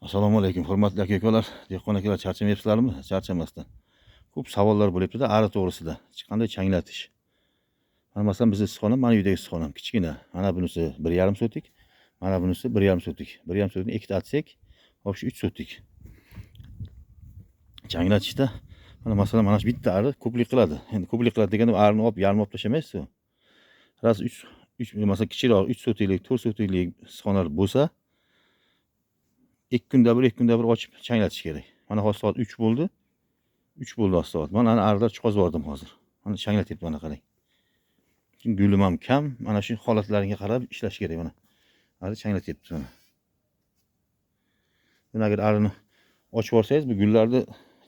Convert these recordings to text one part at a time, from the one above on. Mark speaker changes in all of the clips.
Speaker 1: Assalomu alaykum, hurmatli aka-ukalar, dehqon akalar, charchamayapsizlarmi? Charchamasdan. Ko'p savollar bo'lyapti-da, ari to'g'risida. Qanday changlatish? Mana masalan, bizning issiqxona, mana uydagi issiqxonam kichkina. Mana bunisi 1,5 sotik, mana bunisi 1,5 sotik. 1,5 sotikni ikkita atsak, hop shu 3 sotik. Changlatishda mana masalan, mana shu bitta ari ko'plik qiladi. Endi ko'plik qiladi deganda arini olib yarim olib tashlamaysiz-ku. Ras 3 masalan kichikroq 3 sotiklik, 4 sotiklik issiqxonalar bo'lsa, 2 kunda bir ochib changlatish kerak. Mana hozir soat 3 bo'ldi. 3 bo'ldi hozir soat. Mana arilar chiqazib yubordim hozir. Mana changlatyapti, mana qarang. Chunki gulim ham kam, mana shu holatlariga qarab ishlash kerak mana. Ari changlatyapti mana. Buni agar arini ochib yuborsangiz, bu gullarni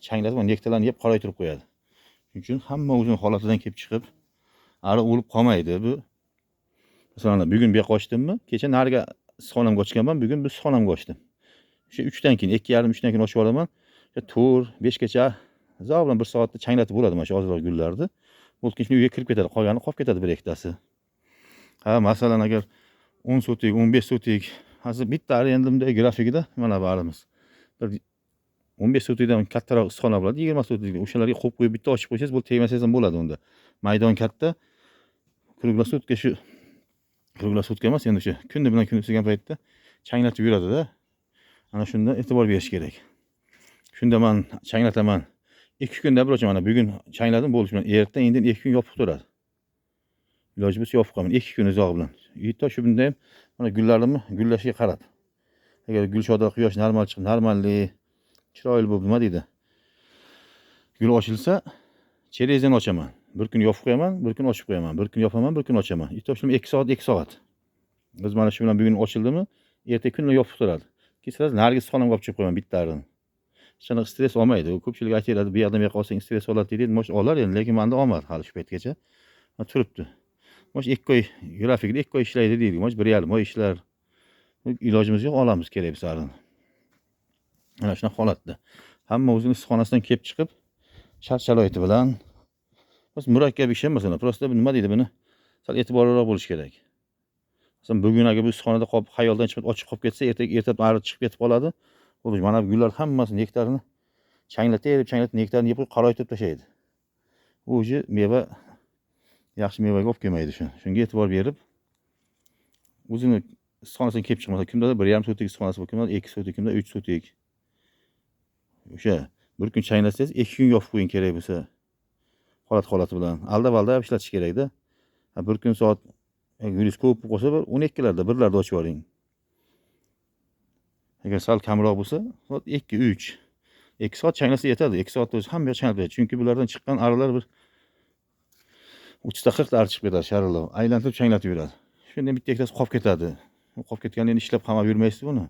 Speaker 1: changlatib, nektarlarni yeb qoraytirib qo'yadi. Shuning uchun hamma o'zining holatidan kelib chiqib, ari o'lib qolmaydi. Bu masalan, bugun bu yoqqa ochdimmi? Kecha nariga issiqxonamga ochganman, bugun bu issiqxonamga ochdim. O'sha 3 dan keyin, 2,5 3 dan keyin ochib yuboraman. 4, 5 gacha uzoq bilan 1 soatda changlatib bo'ladi mana shu ozroq gullarni. Bo'lkin shuni uyga kirib ketadi, qolgani qolib ketadi bir ikkitasi. Ha, masalan agar 10 sotik, 15 sotik, hozir bitta ari endi bunday grafikida mana bu arimiz. Bir 15 sotikdan kattaroq issiqxona bo'ladi, 20 sotik. O'shalarga qo'yib qo'yib bitta ochib qo'ysangiz, bu tegmasangiz ham bo'ladi unda. Maydon katta. Kruglasutka shu kruglasutka emas, endi o'sha kunda bilan kun o'tgan paytda changlatib yuradi-da. Ana shunda e'tibor berish kerak. Shunda men changlataman. 2 kunda bir ochaman. Bugun changladim, bo'lish bilan erta indin 2 kun yopib turadi. Iloji bo'lsa yopib qo'yaman 2 kun uzoq bilan. Uyda shu bunda ham mana gullarimni gullashiga qarab. Agar gulshoda quyosh normal chiqib, normalli, chiroyli bo'lib nima deydi? Gul ochilsa, cherezani ochaman. Bir kun yopib qo'yaman, bir kun ochib qo'yaman. Bir kun yopaman, bir kun ochaman. Uyda shu 2 soat, 2 soat. Biz mana shu bilan bugun ochildimi, erta kunlar yopib turadi. Keyin nargis xonamga olib chiqib qo'yaman bittarini. Shuna stress olmaydi. Ko'pchilik aytadi, bu yoqdan bu yoqqa olsang stress oladi deydi. Mosh olar endi, lekin menda olmadi hali shu paytgacha. Turibdi. Mosh 2 oy grafikda 2 oy ishlaydi deydi. Mosh 1,5 oy ishlar. Ilojimiz yo'q, olamiz kerak biz arini. Mana shunaqa holatda. Hamma o'zining issiqxonasidan kelib chiqib, shart-sharoiti bilan biz murakkab ish emas, prosta nima deydi buni? Sal e'tiborliroq bo'lish kerak. Masalan, bugun agar bu issiqxonada qolib, xayoldan chiqib ochib qolib ketsa, ertaga ari chiqib ketib qoladi. Bo'ldi, mana bu gullar hammasi nektarini changlatib, nektarni yeb qoraytirib tashlaydi. Bu o'zi meva yaxshi mevaga olib kelmaydi shuni. Shunga e'tibor berib, o'zini issiqxonasidan kelib chiqmasa, kimdadir 1,5 sotik issiqxonasi bor, kimdadir 2 sotik, kimdadir 3 sotik. O'sha bir kun changlatsangiz, 2 kun yopib qo'ying kerak bo'lsa. Holati bilan aldab ishlatish kerak-da. Bir kun soat gulingiz ko'p bo'lsa, 12 larda, 1 larda ochib yuboring. Agar sal kamroq bo'lsa, soat 2, 3. 2 soat changlasa yetadi. 2 soatda o'zi hamma yoq changlatadi. Chunki bulardan chiqqan arilar bir 30 ta 40 ta ari chiqib ketadi, sharilab, aylantirib changlatib yuradi. Shunda bitta ikkitasi qolib ketadi. Qolib ketganini ishlab qamab yurmaysiz buni.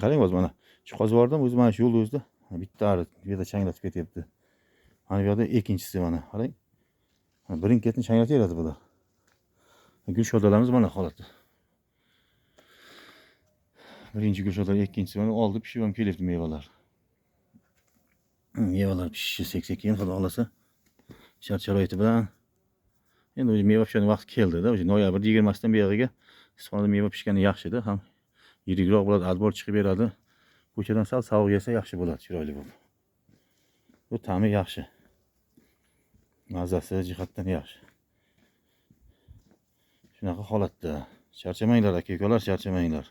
Speaker 1: Qarang, hozir mana chiqazib yubordim, o'zi mana shu yo'l o'zida bitta ari bu yerda changlatib ketyapti. Mana bu yerda ikkinchisi mana, qarang. Birin-ketin changlataveradi bular. Gul shodalarimiz mana holatda. Birinchi gulshodalar, ikkinchisi mana oldi, pishib ham kelyapti mevalar. Mevalar pishishi sekin xudo xolasa. Shart-sharoiti bilan endi o'zi meva pishgan vaqt keldi-da, o'zi noyabr 20sidan buyog'iga issiqxonada meva pishgani yaxshi-da, ham yirikroq bo'ladi, adbor chiqib beradi. Ko'chadan sal sovuq yesa yaxshi bo'ladi, chiroyli bo'ladi. Bu ta'mi yaxshi. Mazasi jihatdan yaxshi. Shunaqa holatda. Charchamanglar aka-ukalar, charchamanglar.